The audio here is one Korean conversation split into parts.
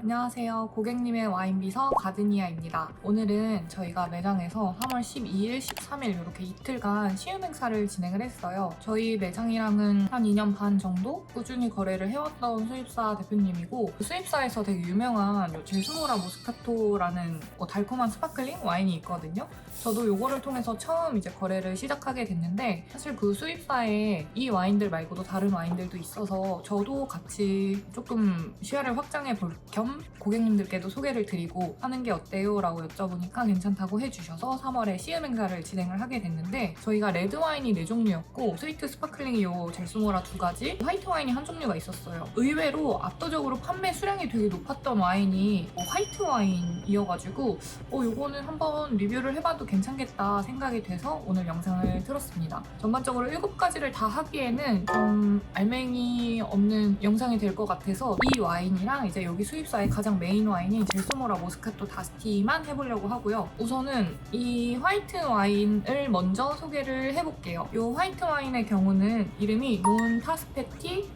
안녕하세요. 고객님의 와인비서 가드니아입니다. 오늘은 저희가 매장에서 3월 12일, 13일 이렇게 이틀간 시음 행사를 진행을 했어요. 저희 매장이랑은 한 2년 반 정도 꾸준히 거래를 해왔던 수입사 대표님이고, 그 수입사에서 되게 유명한 제스모라 모스카토라는 달콤한 스파클링 와인이 있거든요. 저도 요거를 통해서 처음 이제 거래를 시작하게 됐는데, 사실 그 수입사에 이 와인들 말고도 다른 와인들도 있어서 저도 같이 조금 시야를 확장해 볼 겸 고객님들께도 소개를 드리고 하는 게 어때요? 라고 여쭤보니까 괜찮다고 해주셔서 3월에 시음 행사를 진행을 하게 됐는데, 저희가 레드 와인이 4종류였고 스위트 스파클링이 요 젤스모라 2가지, 화이트 와인이 한 종류가 있었어요. 의외로 압도적으로 판매 수량이 되게 높았던 와인이 화이트 와인이어가지고 요거는 한번 리뷰를 해봐도 괜찮겠다 생각이 돼서 오늘 영상을 틀었습니다. 전반적으로 7가지를 다 하기에는 좀 알맹이 없는 영상이 될 것 같아서 이 와인이랑 이제 여기 수입사의 가장 메인 와인인 젤스모라 모스카토 다스티만 해보려고 하고요. 우선은 이 화이트 와인을 먼저 소개를 해볼게요. 이 화이트 와인의 경우는 이름이 논 타스페티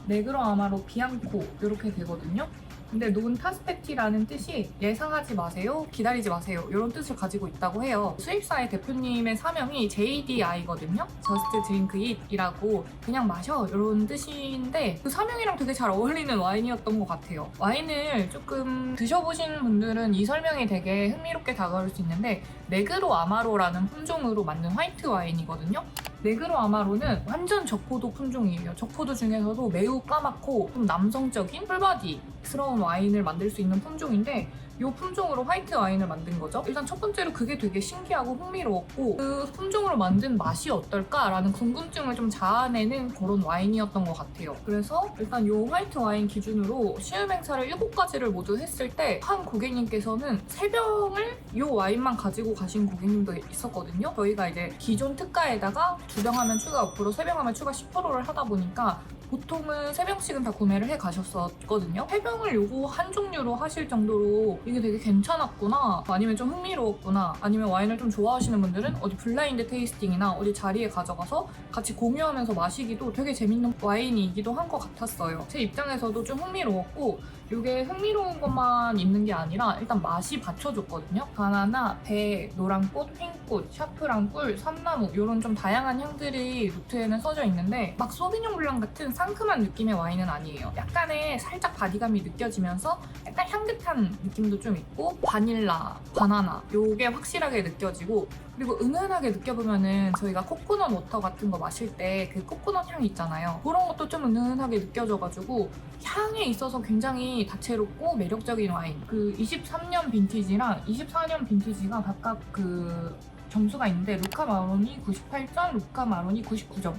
네그로 아마로 비앙코 이렇게 되거든요. 근데 논 타스페티라는 뜻이 예상하지 마세요, 기다리지 마세요 이런 뜻을 가지고 있다고 해요. 수입사의 대표님의 사명이 JDI거든요. Just Drink It이라고 그냥 마셔 이런 뜻인데, 그 사명이랑 되게 잘 어울리는 와인이었던 것 같아요. 와인을 조금 드셔보신 분들은 이 설명이 되게 흥미롭게 다가올 수 있는데, 네그로 아마로라는 품종으로 만든 화이트 와인이거든요. 네그로 아마로는 완전 적포도 품종이에요. 적포도 중에서도 매우 까맣고 좀 남성적인 풀바디스러운 와인을 만들 수 있는 품종인데, 이 품종으로 화이트 와인을 만든 거죠. 일단 첫 번째로 그게 되게 신기하고 흥미로웠고, 그 품종으로 만든 맛이 어떨까라는 궁금증을 좀 자아내는 그런 와인이었던 것 같아요. 그래서 일단 이 화이트 와인 기준으로 시음 행사를 7가지를 모두 했을 때 한 고객님께서는 3병을 이 와인만 가지고 가신 고객님도 있었거든요. 저희가 이제 기존 특가에다가 2병 하면 추가 5%, 3병 하면 추가 10%를 하다 보니까 보통은 3병씩은 다 구매를 해 가셨었거든요. 3병을 요거 한 종류로 하실 정도로 이게 되게 괜찮았구나, 아니면 좀 흥미로웠구나, 아니면 와인을 좀 좋아하시는 분들은 어디 블라인드 테이스팅이나 어디 자리에 가져가서 같이 공유하면서 마시기도 되게 재밌는 와인이기도 한 것 같았어요. 제 입장에서도 좀 흥미로웠고, 이게 흥미로운 것만 있는 게 아니라 일단 맛이 받쳐줬거든요. 바나나, 배, 노란꽃, 핑꽃, 샤프랑 꿀, 삼나무 이런 좀 다양한 향들이 노트에는 써져 있는데, 막 소비뇽 블랑 같은 상큼한 느낌의 와인은 아니에요. 약간의 살짝 바디감이 느껴지면서 약간 향긋한 느낌도 좀 있고, 바닐라, 바나나 요게 확실하게 느껴지고, 그리고 은은하게 느껴보면은 저희가 코코넛 워터 같은 거 마실 때 그 코코넛 향 있잖아요. 그런 것도 좀 은은하게 느껴져가지고 향에 있어서 굉장히 다채롭고 매력적인 와인. 그 23년 빈티지랑 24년 빈티지가 각각 그 점수가 있는데, 루카 마로니 98점, 루카 마로니 99점,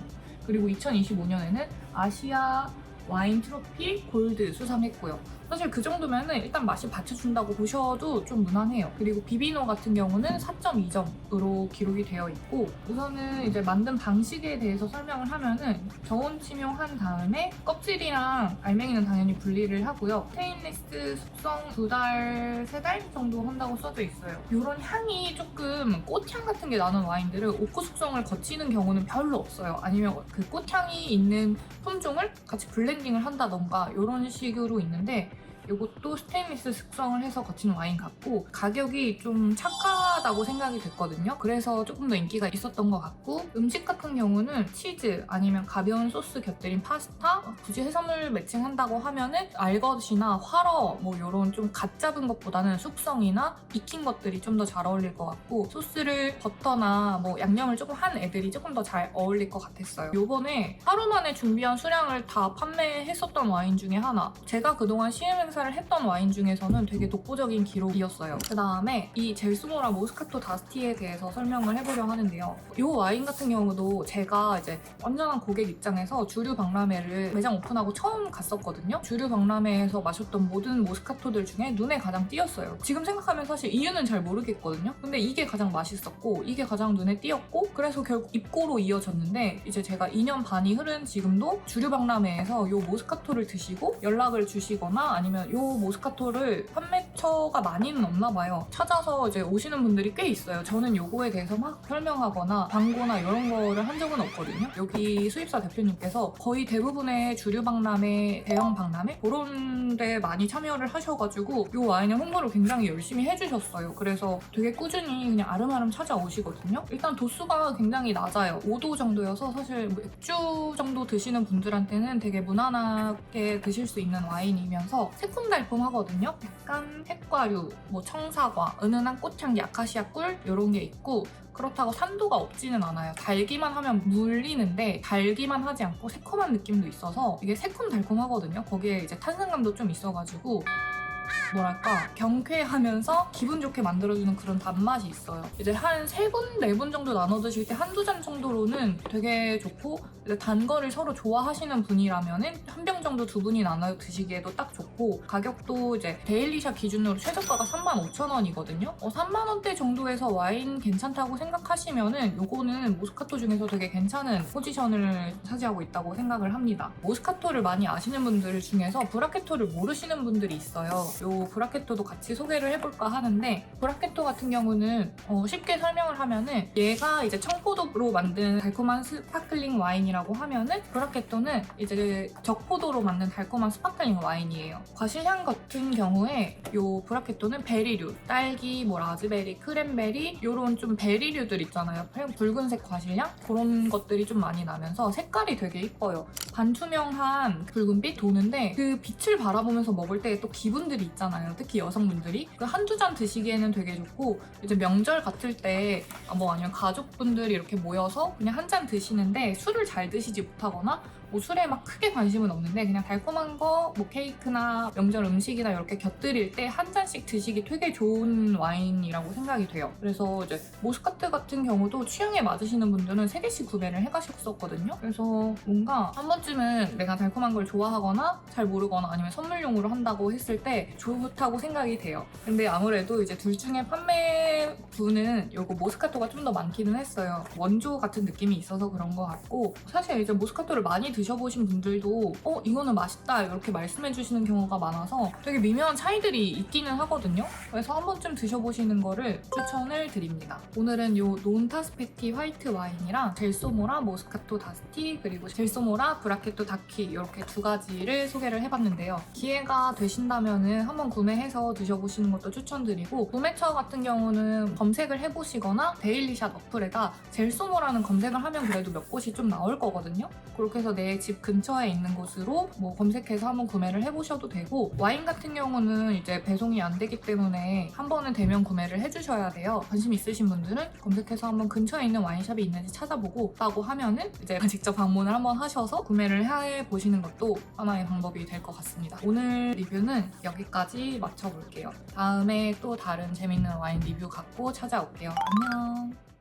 그리고 2025년에는 아시아 와인 트로피 골드 수상했고요. 사실 그 정도면은 일단 맛이 받쳐준다고 보셔도 좀 무난해요. 그리고 비비노 같은 경우는 4.2점으로 기록이 되어 있고, 우선은 이제 만든 방식에 대해서 설명을 하면은 저온 침용한 다음에 껍질이랑 알맹이는 당연히 분리를 하고요. 스테인리스 숙성 2달, 3달 정도 한다고 써져 있어요. 이런 향이 조금 꽃향 같은 게 나는 와인들은 오크 숙성을 거치는 경우는 별로 없어요. 아니면 그 꽃향이 있는 품종을 같이 블렌딩을 한다던가 이런 식으로 있는데, 이것도 스테인리스 숙성을 해서 거치는 와인 같고, 가격이 좀 착하다고 생각이 됐거든요. 그래서 조금 더 인기가 있었던 것 같고, 음식 같은 경우는 치즈 아니면 가벼운 소스 곁들인 파스타, 굳이 해산물 매칭한다고 하면은 알것이나 활어 뭐 이런 좀 갓 잡은 것보다는 숙성이나 익힌 것들이 좀 더 잘 어울릴 것 같고, 소스를 버터나 뭐 양념을 조금 한 애들이 조금 더 잘 어울릴 것 같았어요. 요번에 하루 만에 준비한 수량을 다 판매했었던 와인 중에 하나, 제가 그동안 시음 행사를 했던 와인 중에서는 되게 독보적인 기록이었어요. 그 다음에 이 젤스모라 모스카토 다스티에 대해서 설명을 해보려 하는데요. 이 와인 같은 경우도 제가 이제 완전한 고객 입장에서 주류 박람회를 매장 오픈하고 처음 갔었거든요. 주류 박람회에서 마셨던 모든 모스카토들 중에 눈에 가장 띄었어요. 지금 생각하면 사실 이유는 잘 모르겠거든요. 근데 이게 가장 맛있었고, 이게 가장 눈에 띄었고, 그래서 결국 입고로 이어졌는데, 이제 제가 2년 반이 흐른 지금도 주류 박람회에서 이 모스카토를 드시고 연락을 주시거나, 아니면 이 모스카토를 판매처가 많이는 없나 봐요. 찾아서 이제 오시는 분들이 분들이 꽤 있어요. 저는 요거에 대해서 막 설명하거나 광고나 이런 거를 한 적은 없거든요. 여기 수입사 대표님께서 거의 대부분의 주류 박람회, 대형 박람회 그런 데 많이 참여를 하셔가지고 요 와인의 홍보를 굉장히 열심히 해주셨어요. 그래서 되게 꾸준히 그냥 아름아름 찾아오시거든요. 일단 도수가 굉장히 낮아요. 5도 정도여서 사실 맥주 정도 드시는 분들한테는 되게 무난하게 드실 수 있는 와인이면서 새콤달콤하거든요. 약간 핵과류, 뭐 청사과, 은은한 꽃향기, 아카시아 꿀 이런 게 있고 그렇다고 산도가 없지는 않아요. 달기만 하면 물리는데 달기만 하지 않고 새콤한 느낌도 있어서 이게 새콤달콤하거든요. 거기에 이제 탄산감도 좀 있어가지고 뭐랄까 경쾌하면서 기분 좋게 만들어주는 그런 단맛이 있어요. 이제 한 3분, 4분 정도 나눠 드실 때 한두 잔 정도로는 되게 좋고 단 거를 서로 좋아하시는 분이라면은 한 병 정도 두 분이 나눠 드시기에도 딱 좋고 가격도 이제 데일리샷 기준으로 최저가가 35,000원이거든요. 3만원대 정도에서 와인 괜찮다고 생각하시면은 요거는 모스카토 중에서 되게 괜찮은 포지션을 차지하고 있다고 생각을 합니다. 모스카토를 많이 아시는 분들 중에서 브라케토를 모르시는 분들이 있어요. 요 브라케토도 같이 소개를 해볼까 하는데 브라케토 같은 경우는 쉽게 설명을 하면은 얘가 이제 청포도로 만든 달콤한 스파클링 와인이라고 하면은 브라케토는 이제 적포도로 만든 달콤한 스파클링 와인이에요. 과실향 같은 경우에 요 브라케토는 베리류, 딸기, 뭐 라즈베리, 크랜베리 요런 좀 베리류들 있잖아요. 붉은색 과실향? 그런 것들이 좀 많이 나면서 색깔이 되게 이뻐요. 반투명한 붉은빛 도는데 그 빛을 바라보면서 먹을 때 또 기분들이 있잖아요. 특히 여성분들이 그 한두 잔 드시기에는 되게 좋고 이제 명절 같을 때 뭐 아니면 가족분들이 이렇게 모여서 그냥 한 잔 드시는데 술을 잘 드시지 못하거나 뭐 술에 막 크게 관심은 없는데 그냥 달콤한 거, 뭐 케이크나 명절 음식이나 이렇게 곁들일 때 한 잔씩 드시기 되게 좋은 와인이라고 생각이 돼요. 그래서 이제 모스카토 같은 경우도 취향에 맞으시는 분들은 3개씩 구매를 해가셨었거든요. 그래서 뭔가 한 번쯤은 내가 달콤한 걸 좋아하거나 잘 모르거나 아니면 선물용으로 한다고 했을 때 좋다고 생각이 돼요. 근데 아무래도 이제 둘 중에 판매분은 요거 모스카토가 좀 더 많기는 했어요. 원조 같은 느낌이 있어서 그런 것 같고 사실 이제 모스카토를 많이 드셔보신 분들도 이거는 맛있다 이렇게 말씀해주시는 경우가 많아서 되게 미묘한 차이들이 있기는 하거든요. 그래서 한 번쯤 드셔보시는 거를 추천을 드립니다. 오늘은 요 논타스페티 화이트 와인이랑 젤소모라 모스카토 다스티 그리고 젤소모라 브라케토 다키 이렇게 두 가지를 소개를 해봤는데요. 기회가 되신다면은 한번 구매해서 드셔보시는 것도 추천드리고 구매처 같은 경우는 검색을 해보시거나 데일리샷 어플에다 젤소모라는 검색을 하면 그래도 몇 곳이 좀 나올 거거든요. 그렇게 해서 내 집 근처에 있는 곳으로 뭐 검색해서 한번 구매를 해보셔도 되고 와인 같은 경우는 이제 배송이 안 되기 때문에 한 번은 대면 구매를 해주셔야 돼요. 관심 있으신 분들은 검색해서 한번 근처에 있는 와인샵이 있는지 찾아보고 라고 하면은 이제 직접 방문을 한번 하셔서 구매를 해보시는 것도 하나의 방법이 될 것 같습니다. 오늘 리뷰는 여기까지 마쳐볼게요. 다음에 또 다른 재밌는 와인 리뷰 갖고 찾아올게요. 안녕!